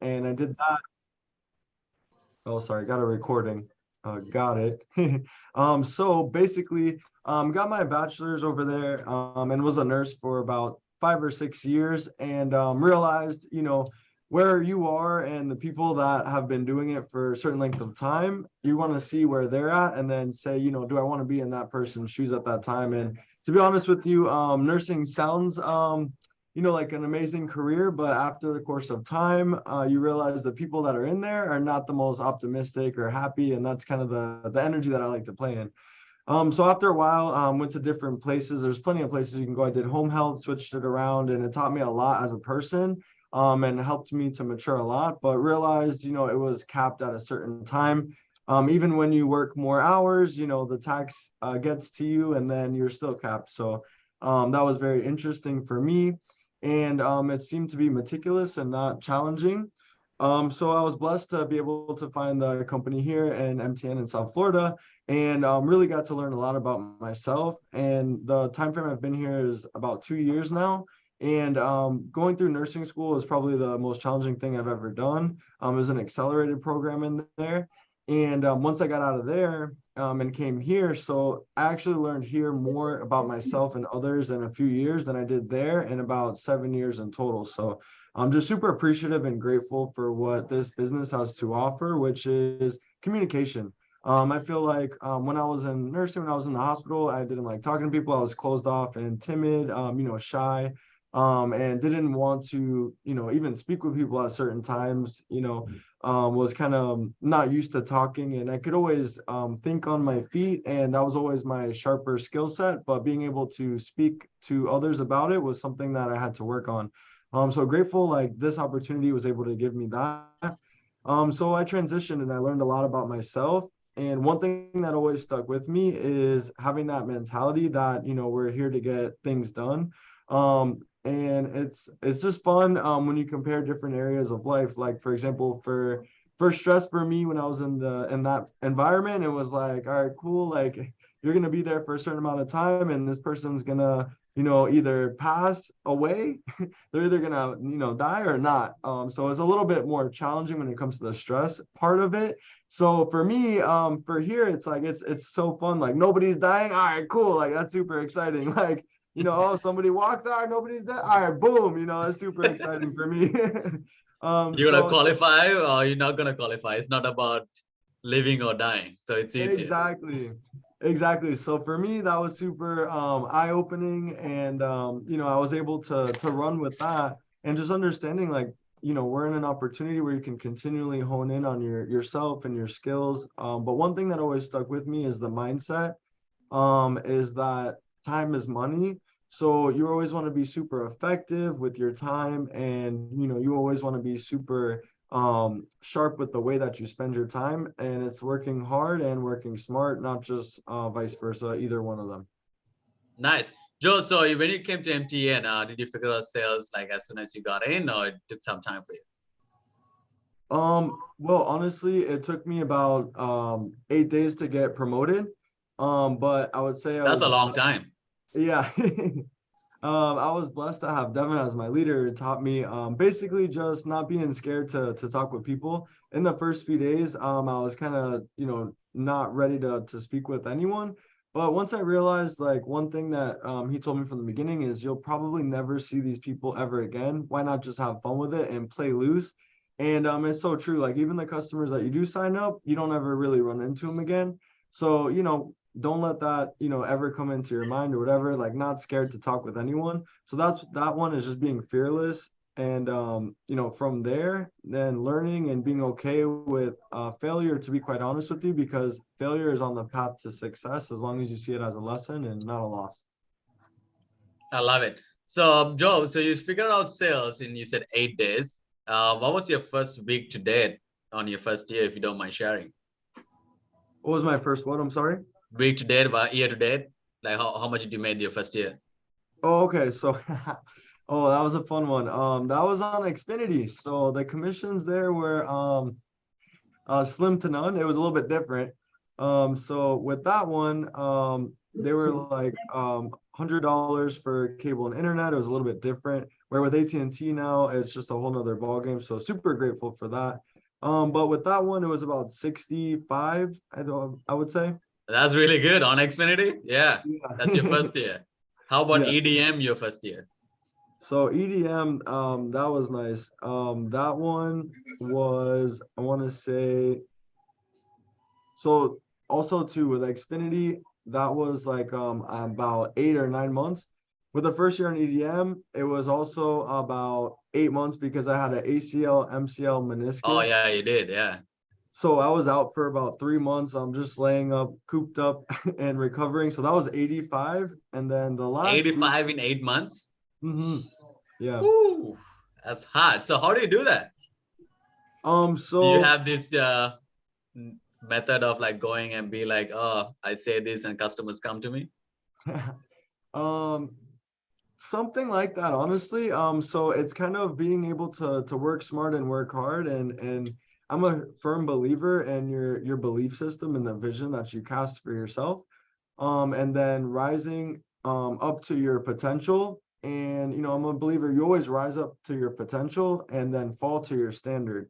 and I did that. Oh, sorry, got a recording. Got it. So basically, got my bachelor's over there, and was a nurse for about 5 or 6 years, and realized, where you are and the people that have been doing it for a certain length of time, you want to see where they're at, and then say, do I want to be in that person's shoes at that time? And to be honest with you, nursing sounds, like an amazing career, but after the course of time, you realize the people that are in there are not the most optimistic or happy, and that's kind of the energy that I like to play in. So after a while, went to different places. There's plenty of places you can go. I did home health, switched it around, and it taught me a lot as a person, and helped me to mature a lot. But realized, it was capped at a certain time. Even when you work more hours, the tax gets to you, and then you're still capped. So that was very interesting for me, and it seemed to be meticulous and not challenging. So I was blessed to be able to find the company here in MTN in South Florida, and really got to learn a lot about myself. And the time frame I've been here is about 2 years now. And going through nursing school is probably the most challenging thing I've ever done. There's an accelerated program in there. And once I got out of there and came here, so I actually learned here more about myself and others in a few years than I did there in about 7 years in total. So I'm just super appreciative and grateful for what this business has to offer, which is communication. I feel like when I was in nursing, when I was in the hospital, I didn't like talking to people. I was closed off and timid, shy, and didn't want to, even speak with people at certain times, was kind of not used to talking, and I could always think on my feet, and that was always my sharper skill set. But being able to speak to others about it was something that I had to work on. So grateful like this opportunity was able to give me that. So I transitioned and I learned a lot about myself. And one thing that always stuck with me is having that mentality that, we're here to get things done. And it's just fun when you compare different areas of life. Like for example, for stress for me when I was in that environment, it was like, all right, cool. Like you're gonna be there for a certain amount of time, and this person's gonna, either pass away, they're either gonna, die or not. So it's a little bit more challenging when it comes to the stress part of it. So for me, for here, it's like it's so fun. Like nobody's dying. All right, cool. Like that's super exciting. Like, oh, somebody walks out, nobody's dead. All right, boom. That's super exciting for me. You're gonna So qualify or you're not gonna qualify. It's not about living or dying. So it's easier. exactly. Exactly. So for me, that was super eye-opening, and I was able to run with that, and just understanding like, we're in an opportunity where you can continually hone in on yourself and your skills. But one thing that always stuck with me is the mindset, is that time is money. So you always want to be super effective with your time, and you always want to be super sharp with the way that you spend your time, and it's working hard and working smart, not just vice versa, either one of them. Nice. Joe, so when you came to MTN, did you figure out sales like as soon as you got in, or it took some time for you? Well, honestly, it took me about 8 days to get promoted. But I would say I That's was, a long time. yeah. I was blessed to have Devin as my leader. It taught me basically just not being scared to talk with people. In the first few days, I was kind of, not ready to speak with anyone. But once I realized, like, one thing that he told me from the beginning is you'll probably never see these people ever again. Why not just have fun with it and play loose? And it's so true. Like, even the customers that you do sign up, you don't ever really run into them again. So, don't let that, ever come into your mind or whatever, like not scared to talk with anyone. So that one is just being fearless. And, from there, then learning and being okay with failure, to be quite honest with you, because failure is on the path to success as long as you see it as a lesson and not a loss. I love it. So, Joe, so you figured out sales in, you said 8 days. What was your first week to date on your first year, if you don't mind sharing? What was my first one? I'm sorry. Week to date, but year to date, like how much did you make your first year? Oh, okay. So, oh, that was a fun one. That was on Xfinity. So the commissions there were slim to none. It was a little bit different. So with that one, they were like $100 for cable and internet. It was a little bit different. Where with AT&T now, it's just a whole nother ball game. So super grateful for that. But with that one, it was about 65, I would say. That's really good on Xfinity. Yeah, that's your Yeah. first year. How about Yeah. EDM, your first year? So EDM, that was nice. That one was, I want to say, so also too with Xfinity, that was like about 8 or 9 months. With the first year in EDM, it was also about 8 months because I had an ACL, MCL, Oh meniscus. yeah, you did. Yeah. So I was out for about 3 months. I'm just laying up, cooped up and recovering. So that was 85. And then the last year, 85 in 8 months. yeah. Woo, that's hard. So how do you do that? Do you So have this method of like going and be like, oh, I say this and customers come to me? um something like that, honestly. So it's kind of being able to work smart and work hard, and I'm a firm believer in your belief system and the vision that you cast for yourself. And then rising up to your potential. And I'm a believer you always rise up to your potential and then fall to your standard.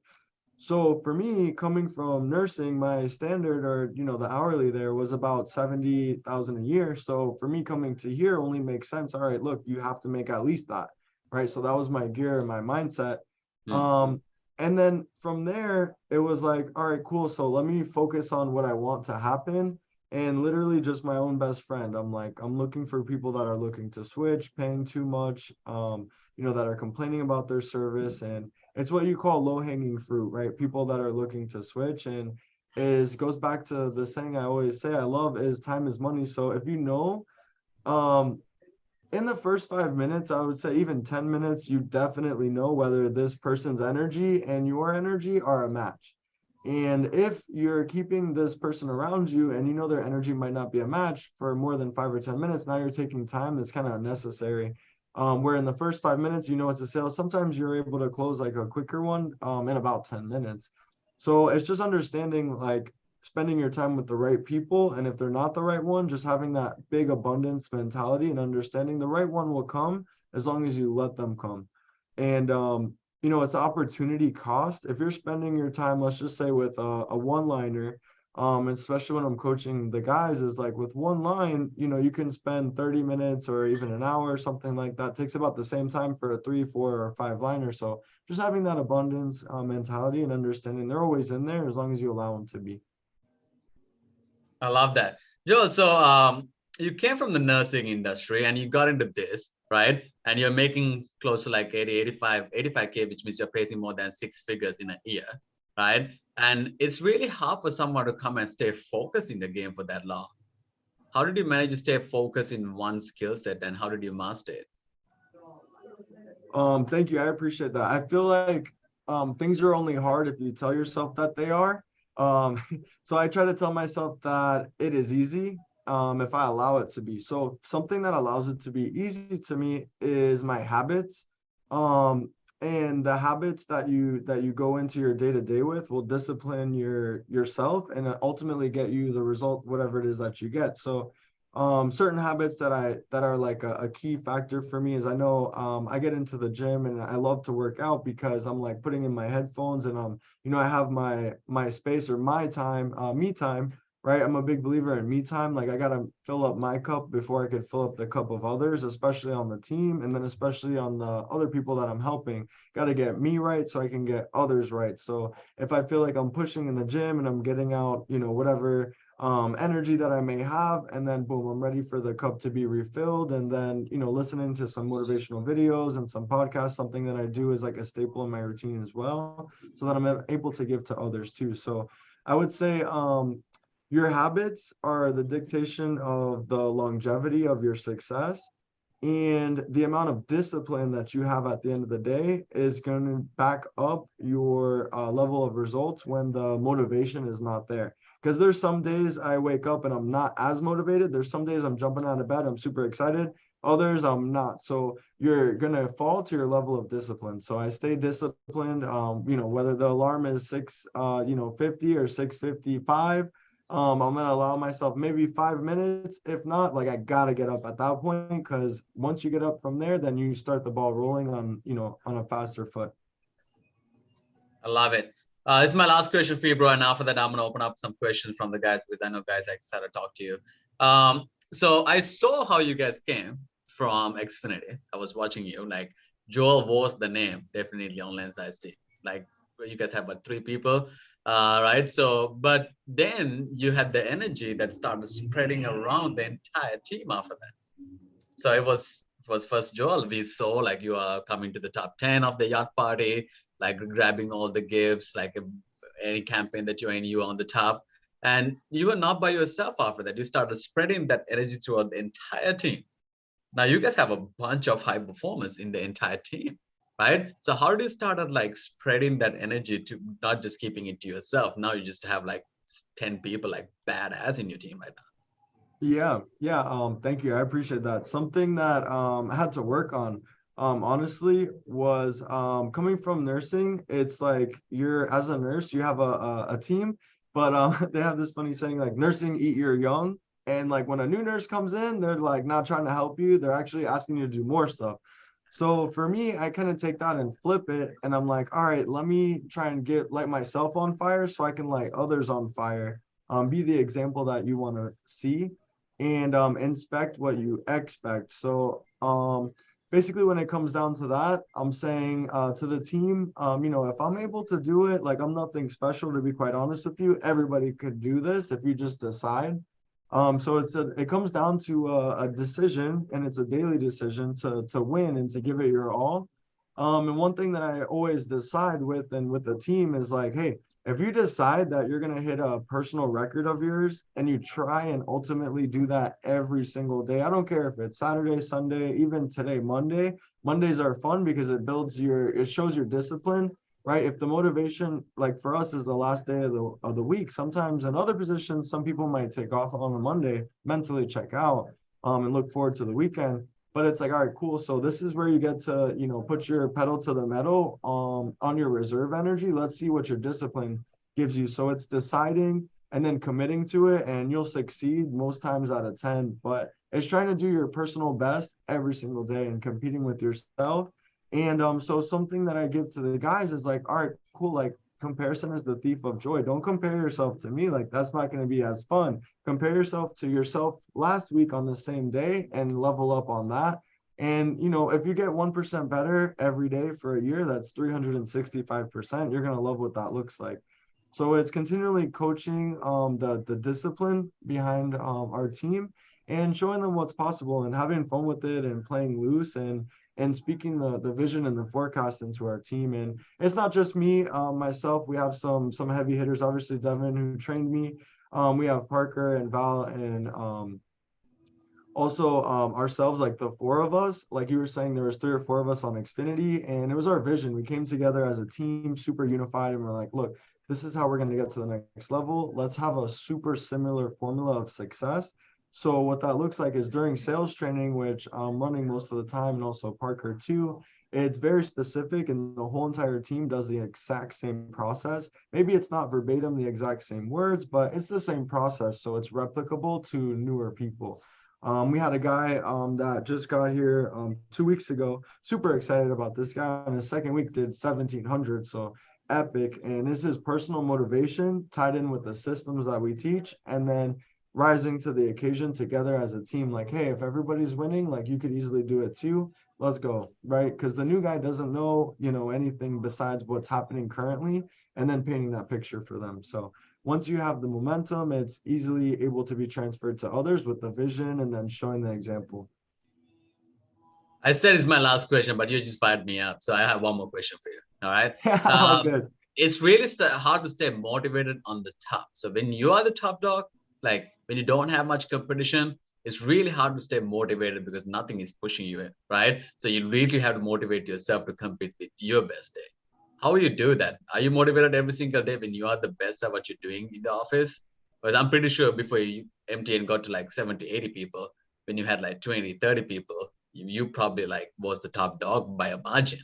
So for me, coming from nursing, my standard or the hourly there was about 70,000 a year. So for me coming to here only makes sense. All right, look, you have to make at least that, right? So that was my gear and my mindset. Hmm. Um, and then from there, it was like, all right, cool. So let me focus on what I want to happen. And literally just my own best friend. I'm like, I'm looking for people that are looking to switch, paying too much, that are complaining about their service, and it's what you call low hanging fruit, right? People that are looking to switch, and is goes back to the saying I always say I love is time is money. So if um, in the first 5 minutes, I would say even 10 minutes, you definitely know whether this person's energy and your energy are a match. And if you're keeping this person around you and you know their energy might not be a match for more than 5 or 10 minutes, now you're taking time that's kind of unnecessary. Where in the first 5 minutes, it's a sale. Sometimes you're able to close like a quicker one in about 10 minutes. So it's just understanding like spending your time with the right people. And if they're not the right one, just having that big abundance mentality and understanding the right one will come as long as you let them come. And, it's opportunity cost. If you're spending your time, let's just say with a one liner, especially when I'm coaching the guys, is like with one line, you can spend 30 minutes or even an hour, something like that. It takes about the same time for a 3, 4, or 5 liner. So just having that abundance mentality and understanding they're always in there as long as you allow them to be. I love that. Joe, so you came from the nursing industry and you got into this, right? And you're making close to like 80, 85K, which means you're pacing more than six figures in a year, right? And it's really hard for someone to come and stay focused in the game for that long. How did you manage to stay focused in one skill set and how did you master it? Thank you. I appreciate that. I feel like things are only hard if you tell yourself that they are. Um, so I try to tell myself that it is easy if I allow it to be. So something that allows it to be easy to me is my habits. Um, and the habits that you go into your day to day with will discipline yourself and ultimately get you the result, whatever it is that you get. So certain habits that are like a key factor for me is I know I get into the gym and I love to work out because I'm like putting in my headphones and I have my space or my time, me time, right? I'm a big believer in me time. Like I gotta fill up my cup before I could fill up the cup of others, especially on the team, and then especially on the other people that I'm helping. Gotta get me right so I can get others right. So if I feel like I'm pushing in the gym and I'm getting out, whatever energy that I may have, and then boom, I'm ready for the cup to be refilled. And then, listening to some motivational videos and some podcasts, something that I do is like a staple in my routine as well, so that I'm able to give to others too. So I would say your habits are the dictation of the longevity of your success. And the amount of discipline that you have at the end of the day is going to back up your level of results when the motivation is not there. Because there's some days I wake up and I'm not as motivated. There's some days I'm jumping out of bed, I'm super excited. Others I'm not. So you're gonna fall to your level of discipline. So I stay disciplined. Whether the alarm is 50 or 6:55, I'm gonna allow myself maybe 5 minutes. If not, like I gotta get up at that point because once you get up from there, then you start the ball rolling on, on a faster foot. I love it. This is my last question for you, bro. And after that, I'm gonna open up some questions from the guys because I know guys are excited to talk to you. So I saw how you guys came from Xfinity. I was watching you. Like Joel was the name, definitely on Lens team. Like you guys have about 3 people, right? So, but then you had the energy that started spreading around the entire team after that. So it was first Joel. We saw like you are coming to the top 10 of the yacht party, like grabbing all the gifts, like any campaign that you're in, you are on the top. And you were not by yourself after that. You started spreading that energy throughout the entire team. Now you guys have a bunch of high performers in the entire team, right? So how do you start like spreading that energy to not just keeping it to yourself? Now you just have like 10 people like badass in your team right now. Yeah, yeah. Thank you. I appreciate that. Something that I had to work on, honestly, was coming from nursing. It's like you're as a nurse, you have a team, but they have this funny saying like nursing eat your young. And like when a new nurse comes in, they're like not trying to help you, they're actually asking you to do more stuff. So for me, I kind of take that and flip it, and I'm like, all right, let me try and get light myself on fire so I can light others on fire. Be the example that you want to see and inspect what you expect. So basically, when it comes down to that, I'm saying to the team, if I'm able to do it, like I'm nothing special to be quite honest with you. Everybody could do this if you just decide. So it comes down to a decision, and it's a daily decision to win and to give it your all. And one thing that I always decide with and with the team is like, hey, if you decide that you're going to hit a personal record of yours and you try and ultimately do that every single day, I don't care if it's Saturday, Sunday, even today, Monday. Mondays are fun because it shows your discipline, right? If the motivation, like for us, is the last day of the week, sometimes in other positions, some people might take off on a Monday, mentally check out, and look forward to the weekend. But it's like, all right, cool. So this is where you get to, put your pedal to the metal on your reserve energy. Let's see what your discipline gives you. So it's deciding and then committing to it, and you'll succeed most times out of 10. But it's trying to do your personal best every single day and competing with yourself. And so something that I give to the guys is like, all right, cool. Like comparison is the thief of joy. Don't compare yourself to me. Like that's not going to be as fun. Compare yourself to yourself last week on the same day and level up on that. And if you get 1% better every day for a year, that's 365%. You're gonna love what that looks like. So it's continually coaching the discipline behind our team and showing them what's possible and having fun with it and playing loose and speaking the vision and the forecast into our team. And it's not just me, myself. We have some heavy hitters, obviously Devin, who trained me. We have Parker and Val and also ourselves, like the four of us, like you were saying, there was 3 or 4 of us on Xfinity, and it was our vision. We came together as a team, super unified, and we're like, look, this is how we're going to get to the next level. Let's have a super similar formula of success. So what that looks like is during sales training, which I'm running most of the time, and also Parker too, it's very specific, and the whole entire team does the exact same process. Maybe it's not verbatim the exact same words, but it's the same process, so it's replicable to newer people. We had a guy that just got here 2 weeks ago. Super excited about this guy. In his second week, did 1,700. So epic. And this is personal motivation tied in with the systems that we teach, and then rising to the occasion together as a team. Like, hey, if everybody's winning, like you could easily do it too. Let's go, right? Because the new guy doesn't know, anything besides what's happening currently, and then painting that picture for them. So once you have the momentum, it's easily able to be transferred to others with the vision and then showing the example. I said it's my last question, but you just fired me up. So I have one more question for you. All right. All good. It's really hard to stay motivated on the top. So when you are the top dog, like when you don't have much competition, it's really hard to stay motivated because nothing is pushing you in, right? So you really have to motivate yourself to compete with your best day. How you do that? Are you motivated every single day when you are the best at what you're doing in the office? Because I'm pretty sure before you MTN got to like 70, 80 people, when you had like 20, 30 people, you probably like was the top dog by a margin.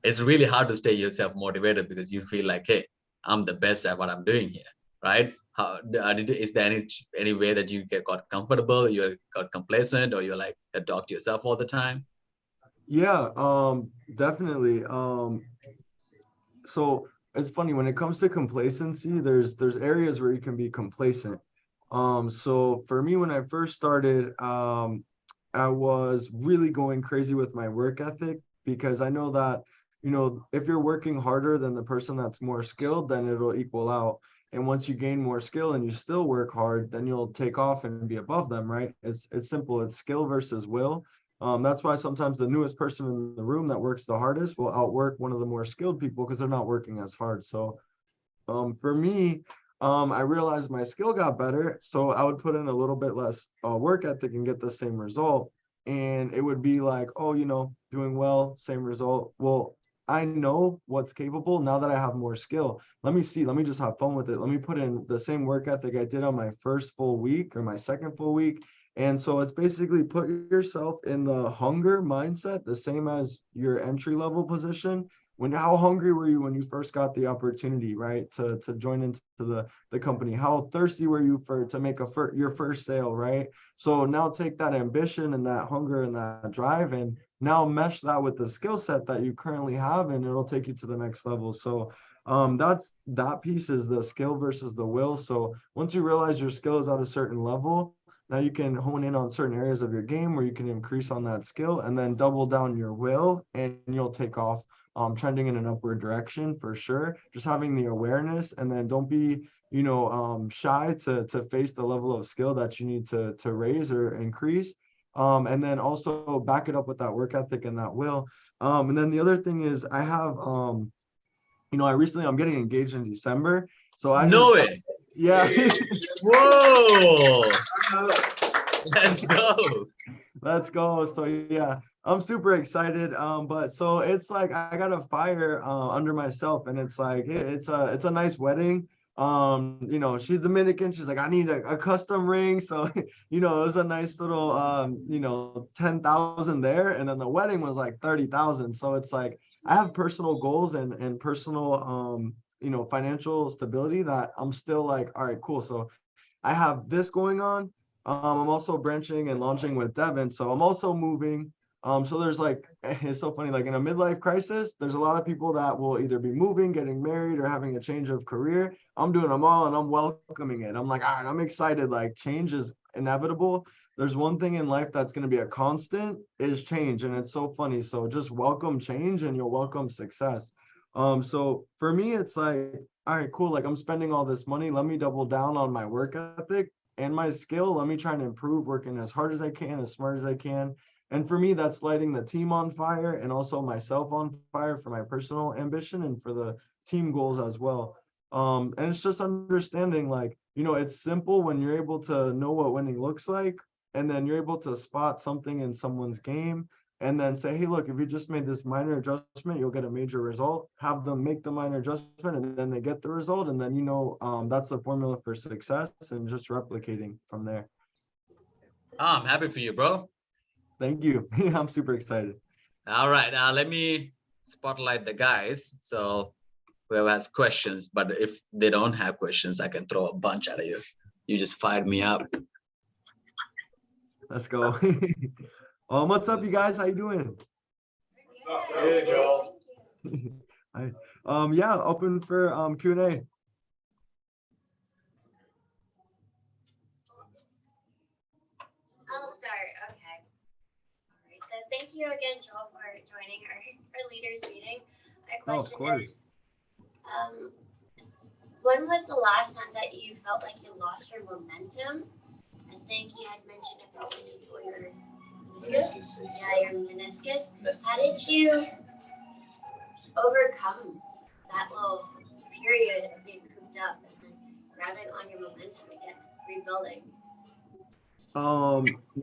It's really hard to stay yourself motivated because you feel like, hey, I'm the best at what I'm doing here, right? How is there any way that you got comfortable, you got complacent, or you're like talk to yourself all the time? Yeah, definitely. So it's funny when it comes to complacency, there's areas where you can be complacent. So for me, when I first started, I was really going crazy with my work ethic because I know that, if you're working harder than the person that's more skilled, then it'll equal out. And once you gain more skill and you still work hard, then you'll take off and be above them, right? It's simple. It's skill versus will. That's why sometimes the newest person in the room that works the hardest will outwork one of the more skilled people because they're not working as hard. So for me, I realized my skill got better, so I would put in a little bit less work ethic and get the same result. And it would be like, oh, doing well, same result. Well, I know what's capable now that I have more skill. Let me see. Let me just have fun with it. Let me put in the same work ethic I did on my first full week or my second full week. And so it's basically put yourself in the hunger mindset, the same as your entry level position. How hungry were you when you first got the opportunity, right, to join into the company? How thirsty were you to make your first sale, right? So now take that ambition and that hunger and that drive and now mesh that with the skill set that you currently have, and it'll take you to the next level. So that piece is the skill versus the will. So once you realize your skill is at a certain level, now you can hone in on certain areas of your game where you can increase on that skill and then double down your will, and you'll take off, trending in an upward direction for sure. Just having the awareness, and then don't be, shy to face the level of skill that you need to raise or increase. And then also back it up with that work ethic and that will. And then the other thing is I have, I'm getting engaged in December. So I No just, way. yeah. Whoa. Let's go. Let's go. So yeah, I'm super excited. But so it's like I got a fire under myself, and it's like it's a nice wedding. She's Dominican. She's like, I need a custom ring. So, it was a nice little 10,000 there, and then the wedding was like 30,000. So it's like I have personal goals and personal financial stability that I'm still like, all right, cool. So I have this going on. I'm also branching and launching with Devin, so I'm also moving. So there's like, it's so funny, like in a midlife crisis, there's a lot of people that will either be moving, getting married, or having a change of career. I'm doing them all and I'm welcoming it. I'm like, all right, I'm excited. Like change is inevitable. There's one thing in life that's going to be a constant is change. And it's so funny. So just welcome change and you'll welcome success. So for me, it's like, all right, cool. Like I'm spending all this money. Let me double down on my work ethic and my skill. Let me try and improve, working as hard as I can, as smart as I can. And for me, that's lighting the team on fire and also myself on fire for my personal ambition and for the team goals as well. And it's just understanding, like, it's simple when you're able to know what winning looks like, and then you're able to spot something in someone's game and then say, hey, look, if you just made this minor adjustment, you'll get a major result. Have them make the minor adjustment, and then they get the result. And then, that's the formula for success and just replicating from there. Oh, I'm happy for you, bro. Thank you. I'm super excited. All right. Let me spotlight the guys. So whoever has questions, but if they don't have questions, I can throw a bunch at you. You just fired me up. Let's go. What's up, you guys? How you doing? Hey, Joel. I, yeah, open for Q&A. I'll start. Okay. All right. So thank you again, Joel, for joining our leaders meeting. My Oh, of question course. is, when was the last time that you felt like you lost your momentum? I think you had mentioned about when you tore your meniscus. Yeah, your meniscus. How did you overcome that little period of being cooped up and then grabbing on your momentum again, rebuilding?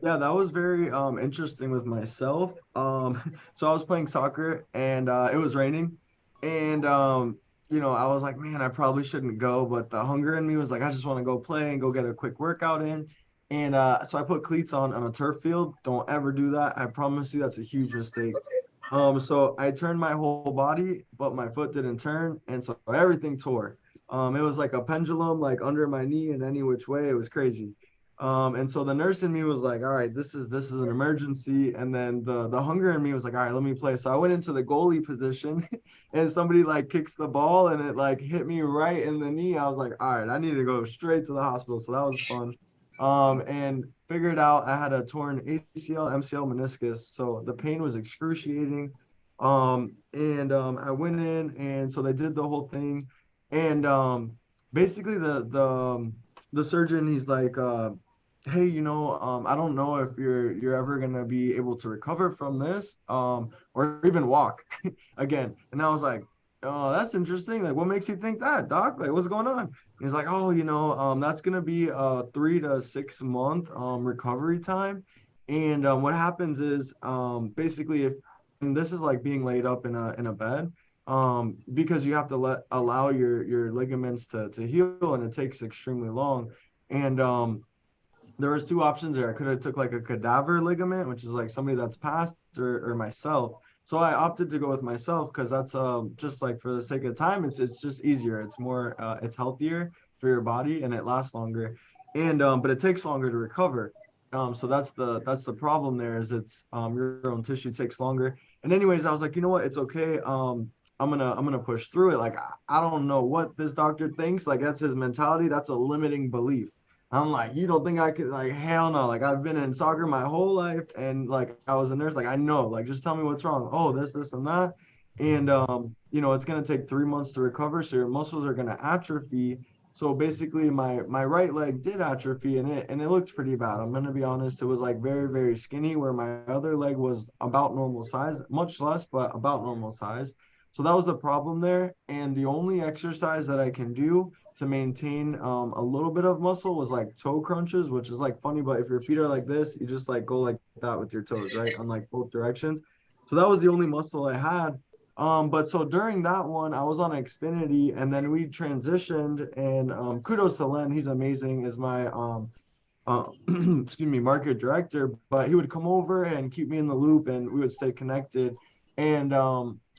Yeah, that was very interesting with myself. So I was playing soccer and it was raining, and I was like, man, I probably shouldn't go, but the hunger in me was like, I just want to go play and go get a quick workout in. And so I put cleats on a turf field. Don't ever do that. I promise you that's a huge mistake. So I turned my whole body, but my foot didn't turn, and so everything tore. It was like a pendulum, like under my knee in any which way. It was crazy. And so the nurse in me was like, all right, this is an emergency. And then the hunger in me was like, all right, let me play. So I went into the goalie position and somebody like kicks the ball and it like hit me right in the knee. I was like, all right, I need to go straight to the hospital. So that was fun. And figured out I had a torn ACL, MCL, meniscus. So the pain was excruciating. And I went in and so they did the whole thing. And basically the surgeon, he's like, hey, I don't know if you're ever gonna be able to recover from this, or even walk again. And I was like, oh, that's interesting. Like, what makes you think that, doc? Like, what's going on? And he's like, oh, that's gonna be a 3 to 6 month recovery time. And what happens is basically if and this is like being laid up in a bed, because you have to allow your ligaments to heal, and it takes extremely long. And there was two options there. I could have took like a cadaver ligament, which is like somebody that's passed, or myself. So I opted to go with myself because that's just like for the sake of time, it's just easier. It's more it's healthier for your body and it lasts longer. And but it takes longer to recover. So that's the problem there is it's your own tissue takes longer. And anyways, I was like, you know what, it's okay. I'm gonna push through it. Like I don't know what this doctor thinks. Like that's his mentality. That's a limiting belief. I'm like, you don't think I could? Like, hell no. Like, I've been in soccer my whole life, and like, I was a nurse. Like, I know. Like, just tell me what's wrong. Oh, this, and that. And it's gonna take 3 months to recover, so your muscles are gonna atrophy. So basically, my right leg did atrophy, and it looked pretty bad. I'm gonna be honest. It was like very, very skinny, where my other leg was about normal size, much less, but about normal size. So that was the problem there. And the only exercise that I can do to maintain a little bit of muscle was like toe crunches, which is like funny, but if your feet are like this, you just like go like that with your toes, right? On like both directions. So that was the only muscle I had. But so during that one, I was on Xfinity and then we transitioned and kudos to Len, he's amazing, is my excuse me, market director, but he would come over and keep me in the loop and we would stay connected. And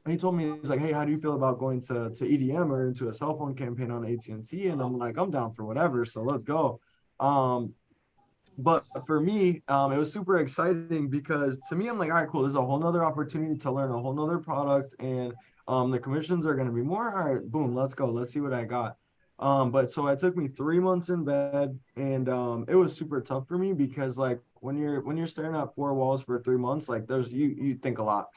he told me, he's like, hey, how do you feel about going to EDM or into a cell phone campaign on AT&T? And I'm like, I'm down for whatever, so let's go. But for me, it was super exciting because to me, I'm like, all right, cool. This is a whole nother opportunity to learn a whole nother product, and the commissions are going to be more. All right, boom, let's go. Let's see what I got. But so it took me 3 months in bed, and it was super tough for me because like when you're staring at four walls for 3 months, like there's you think a lot,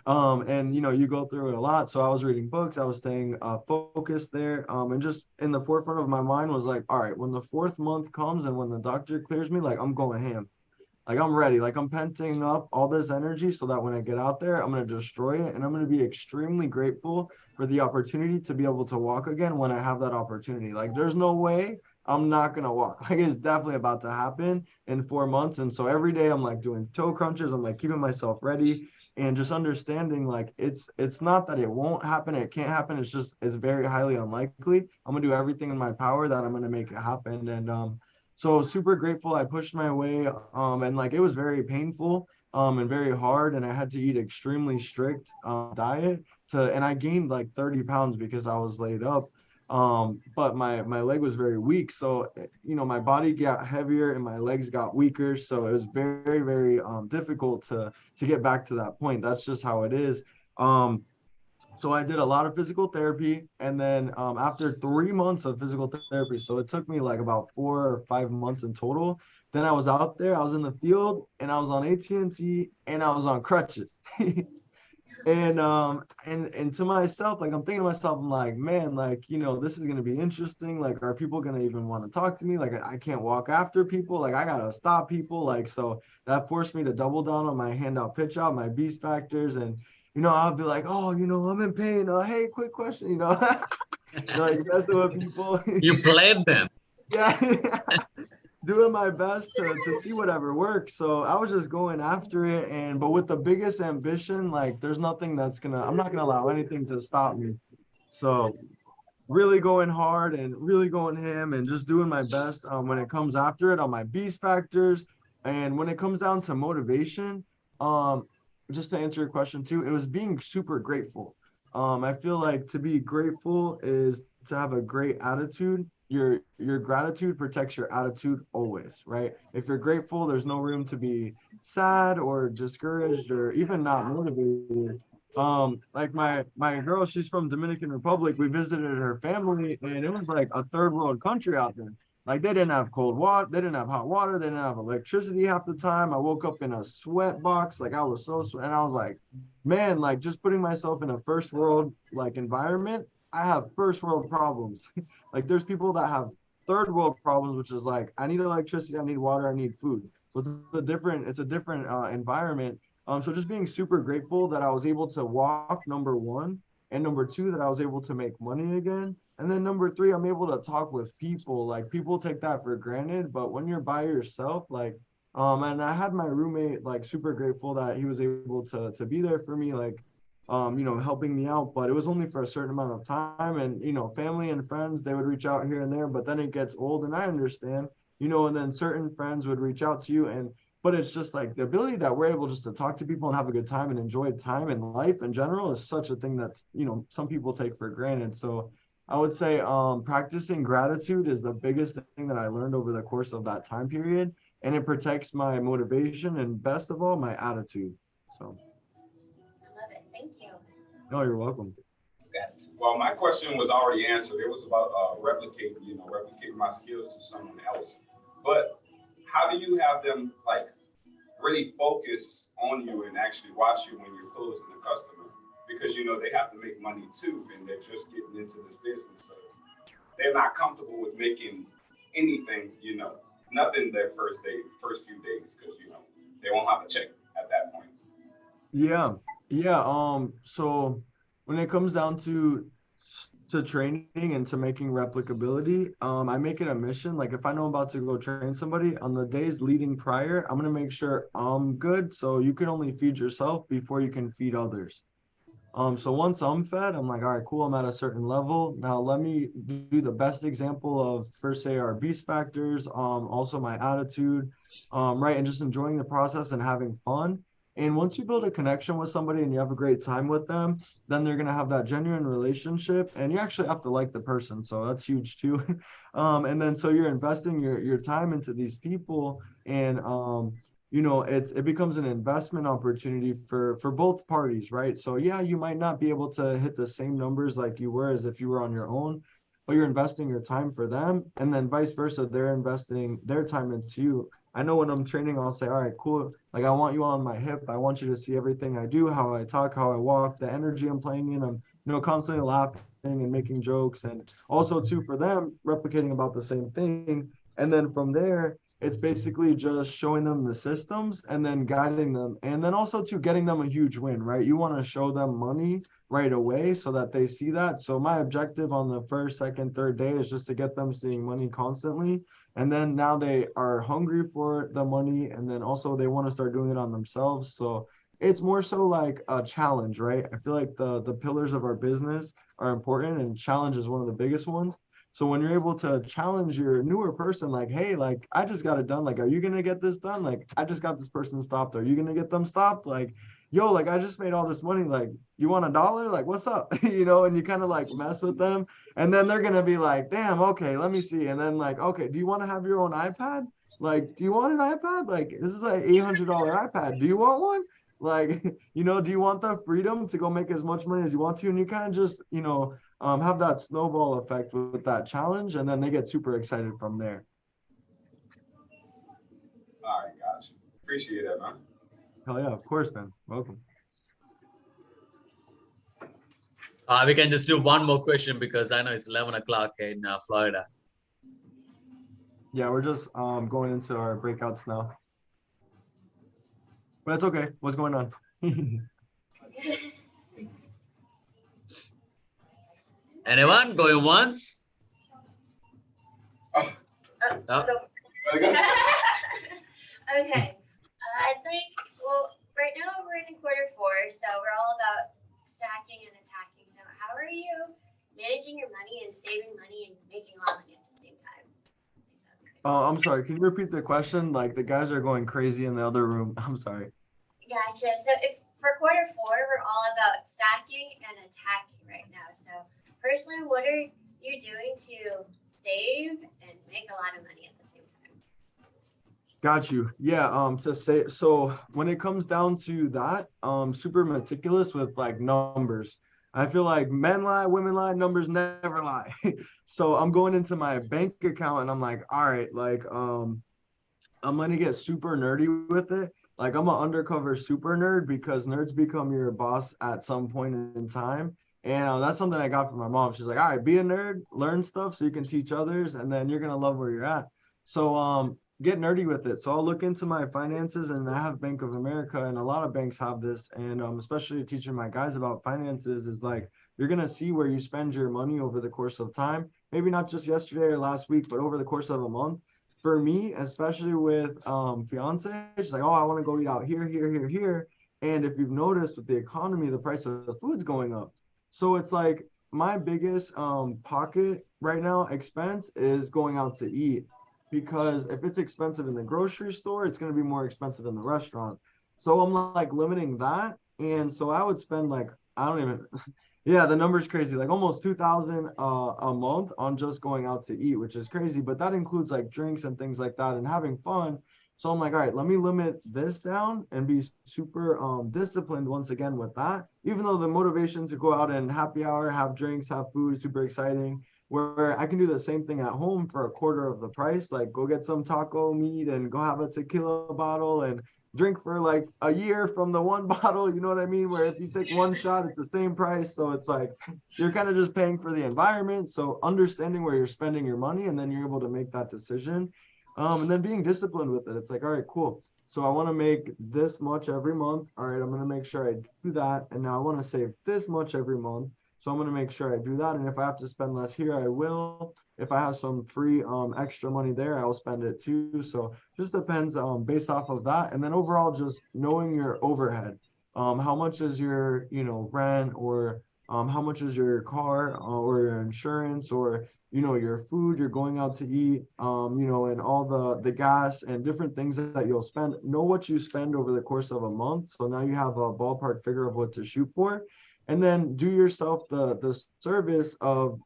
and you go through it a lot. So I was reading books, I was staying focused there, and just in the forefront of my mind was like, all right, when the fourth month comes and when the doctor clears me, like I'm going ham. Like I'm ready. Like I'm penting up all this energy so that when I get out there, I'm gonna destroy it, and I'm gonna be extremely grateful for the opportunity to be able to walk again when I have that opportunity. Like there's no way I'm not gonna walk. Like it's definitely about to happen in 4 months. And so every day I'm like doing toe crunches. I'm like keeping myself ready and just understanding like it's not that it won't happen, it can't happen. It's just it's very highly unlikely. I'm gonna do everything in my power that I'm gonna make it happen. And so super grateful. I pushed my way, and like it was very painful, and very hard, and I had to eat extremely strict diet and I gained like 30 pounds because I was laid up. But my leg was very weak, so my body got heavier and my legs got weaker, so it was very, very difficult to get back to that point. That's just how it is. So I did a lot of physical therapy, and then after 3 months of physical therapy, so it took me like about 4 or 5 months in total. Then I was out there, I was in the field, and I was on AT&T, and I was on crutches. And to myself, like I'm thinking to myself, I'm like, man, like this is gonna be interesting. Like, are people gonna even want to talk to me? Like, I can't walk after people. Like, I gotta stop people. Like, so that forced me to double down on my handout pitch out, my beast factors, and I'll be like, oh, I'm in pain. Hey, quick question, like messing with people. You played them. Yeah. Doing my best to see whatever works. So I was just going after it, but with the biggest ambition, like there's nothing I'm not gonna allow anything to stop me. So really going hard and really going ham and just doing my best when it comes after it on my beast factors. And when it comes down to motivation, just to answer your question too, it was being super grateful. I feel like to be grateful is to have a great attitude. Your gratitude protects your attitude always, right? If you're grateful, there's no room to be sad or discouraged or even not motivated. Like my girl, she's from Dominican Republic. We visited her family, and it was like a third world country out there. Like they didn't have cold water, they didn't have hot water, they didn't have electricity half the time. I woke up in a sweat box, like I was so sweat, and I was like, man, like just putting myself in a first world like environment, I have first world problems. Like there's people that have third world problems, which is like I need electricity, I need water, I need food. So it's a different environment. So just being super grateful that I was able to walk, number one, and number two, that I was able to make money again. And then number three, I'm able to talk with people. Like people take that for granted, but when you're by yourself, like and I had my roommate like super grateful that he was able to be there for me, like helping me out, but it was only for a certain amount of time. And family and friends, they would reach out here and there, but then it gets old, and I understand, and then certain friends would reach out to you, and but it's just like the ability that we're able just to talk to people and have a good time and enjoy time and life in general is such a thing that some people take for granted. So I would say practicing gratitude is the biggest thing that I learned over the course of that time period, and it protects my motivation and best of all, my attitude. So, I love it. Thank you. no, you're welcome. Well, my question was already answered. It was about replicating my skills to someone else. But how do you have them like really focus on you and actually watch you when you're closing the customer? Because they have to make money too, and they're just getting into this business, so they're not comfortable with making anything, nothing their first few days, because they won't have a check at that point. Yeah, yeah. So when it comes down to training and to making replicability, I make it a mission. Like if I know I'm about to go train somebody on the days leading prior, I'm gonna make sure I'm good. So you can only feed yourself before you can feed others. So once I'm fed, I'm like, all right, cool, I'm at a certain level. Now let me do the best example of first say our beast factors, also my attitude, right, and just enjoying the process and having fun. And once you build a connection with somebody and you have a great time with them, then they're gonna have that genuine relationship, and you actually have to like the person. So that's huge too. And then so you're investing your time into these people, and it becomes an investment opportunity for both parties, right? So yeah, you might not be able to hit the same numbers like you were as if you were on your own, but you're investing your time for them, and then vice versa, they're investing their time into you. I know when I'm training, I'll say, all right, cool, like I want you on my hip, I want you to see everything I do, how I talk, how I walk, the energy I'm playing in. I'm constantly laughing and making jokes, and also too for them replicating about the same thing. And then from there, it's basically just showing them the systems and then guiding them, and then also to getting them a huge win, right? You want to show them money right away so that they see that. So my objective on the first, second, third day is just to get them seeing money constantly, and then now they are hungry for the money, and then also they want to start doing it on themselves. So it's more so like a challenge, right? I feel like the pillars of our business are important, and challenge is one of the biggest ones. So when you're able to challenge your newer person, like, hey, like I just got it done. Like, are you gonna get this done? Like, I just got this person stopped. Are you gonna get them stopped? Like, yo, like I just made all this money. Like, you want $1? Like, what's up? And you kind of like mess with them. And then they're gonna be like, damn, okay, let me see. And then like, okay, do you want to have your own iPad? Like, do you want an iPad? Like, this is an $800 iPad. Do you want one? Like, do you want the freedom to go make as much money as you want to? And you kind of just, have that snowball effect with that challenge, and then they get super excited from there. All right, gotcha. Appreciate that, man. Hell yeah, of course, man. Welcome. We can just do one more question because I know it's 11 o'clock in Florida. Yeah, we're just going into our breakouts now. But it's okay. What's going on? Anyone going once? Oh. Okay. I think, well, right now we're in quarter 4, so we're all about stacking and attacking. So how are you managing your money and saving money and making a lot of money at the same time? I'm sorry. Can you repeat the question? Like the guys are going crazy in the other room. I'm sorry. Gotcha. So if for quarter four, we're all about stacking and attacking right now. So personally, what are you doing to save and make a lot of money at the same time? Got you. Yeah, to say so when it comes down to that, super meticulous with like numbers. I feel like men lie, women lie, numbers never lie. So I'm going into my bank account and I'm like, all right, like I'm gonna get super nerdy with it. Like I'm an undercover super nerd because nerds become your boss at some point in time. And that's something I got from my mom. She's like, all right, be a nerd, learn stuff so you can teach others, and then you're gonna love where you're at. So get nerdy with it. So I'll look into my finances, and I have Bank of America, and a lot of banks have this. And especially teaching my guys about finances is like you're gonna see where you spend your money over the course of time. Maybe not just yesterday or last week, but over the course of a month for me, especially with fiance, she's like, oh, I want to go eat out here, here, here, here. And if you've noticed with the economy, the price of the food's going up. So it's like my biggest pocket right now expense is going out to eat because if it's expensive in the grocery store, it's going to be more expensive in the restaurant. So I'm like limiting that. And so I would spend like, I don't even, yeah, the number's crazy. Like almost 2,000 a month on just going out to eat, which is crazy. But that includes like drinks and things like that and having fun. So I'm like, all right, let me limit this down and be super disciplined once again with that. Even though the motivation to go out and happy hour, have drinks, have food, super exciting. Where I can do the same thing at home for a quarter of the price. Like go get some taco meat and go have a tequila bottle and drink for like a year from the one bottle, you know what I mean? Where if you take one shot, it's the same price. So it's like you're kind of just paying for the environment. So understanding where you're spending your money and then you're able to make that decision. And then being disciplined with it. It's like, all right, cool. So I want to make this much every month. All right, I'm going to make sure I do that. And now I want to save this much every month. So I'm going to make sure I do that. And if I have to spend less here, I will. If I have some free extra money there, I'll spend it too. So just depends based off of that. And then overall, just knowing your overhead. How much is your, rent or how much is your car or your insurance or your food you're going out to eat, and all the gas and different things that you'll spend. Know what you spend over the course of a month. So now you have a ballpark figure of what to shoot for. And then do yourself the service of,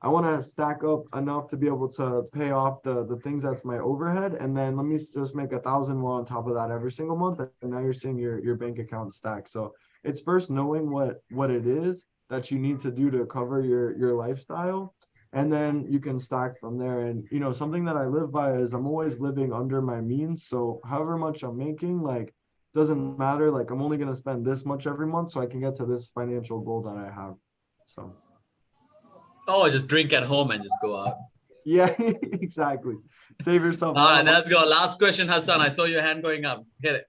I want to stack up enough to be able to pay off the things that's my overhead. And then let me just make 1,000 more on top of that every single month. And now you're seeing your bank account stack. So it's first knowing what it is that you need to do to cover your lifestyle. And then you can stack from there. And, something that I live by is I'm always living under my means. So however much I'm making, like, doesn't matter. Like I'm only going to spend this much every month so I can get to this financial goal that I have. So. Oh, just drink at home and just go out. Yeah, exactly. Save yourself. All right, let's go. Last question, Hassan. I saw your hand going up. Hit it.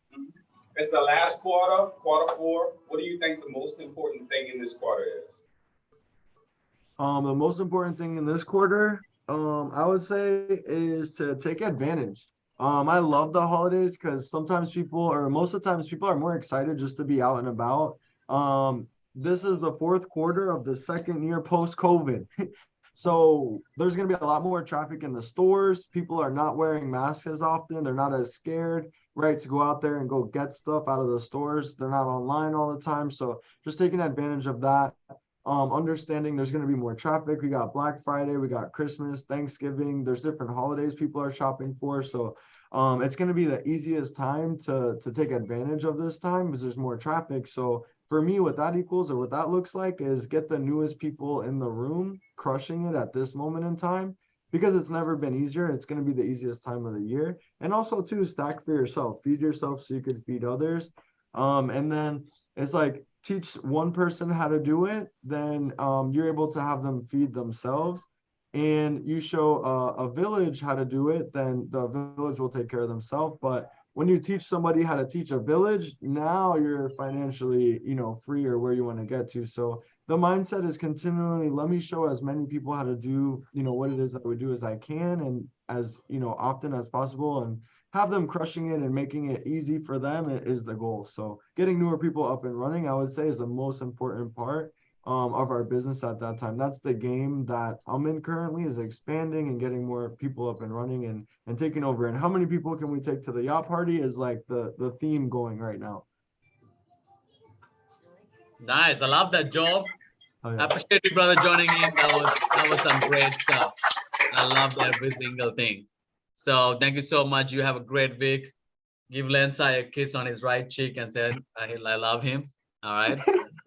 It's the last quarter, quarter four. What do you think the most important thing in this quarter is? The most important thing in this quarter, I would say is to take advantage. I love the holidays because sometimes people, or most of the times people are more excited just to be out and about. This is the fourth quarter of the second year post-COVID. So there's going to be a lot more traffic in the stores. People are not wearing masks as often. They're not as scared, right, to go out there and go get stuff out of the stores. They're not online all the time. So just taking advantage of that. Understanding there's going to be more traffic. We got Black Friday, we got Christmas, Thanksgiving. There's different holidays people are shopping for. So it's going to be the easiest time to take advantage of this time because there's more traffic. So for me, what that equals or what that looks like is get the newest people in the room crushing it at this moment in time because it's never been easier. It's going to be the easiest time of the year. And also too, stack for yourself, feed yourself so you could feed others. And then it's like, teach one person how to do it, then you're able to have them feed themselves. And you show a village how to do it, then the village will take care of themselves. But when you teach somebody how to teach a village, now you're financially, free or where you want to get to. So the mindset is continually, let me show as many people how to do, what it is that I would do as I can and as, often as possible. And have them crushing it and making it easy for them is the goal. So getting newer people up and running, I would say, is the most important part of our business at that time. That's the game that I'm in currently, is expanding and getting more people up and running and taking over. And how many people can we take to the yacht party is like the theme going right now. Nice. I love that, Joe. Oh, I yeah. appreciate you, brother, joining in. That was some great stuff. I loved every single thing. So thank you so much. You have a great week. Give Lensai a kiss on his right cheek and say, I love him. All right.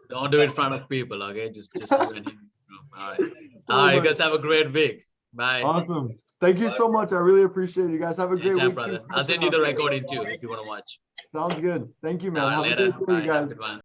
Don't do it in front of people, okay? Just you and him. All right. All right, you guys have a great week. Bye. Awesome. Thank you so much. I really appreciate it. You guys have a great Anytime, week too. brother. I'll send you the recording too if you want to watch. Sounds good. Thank you, All man. right, Have a later. great day, Bye. you Have a guys. good one.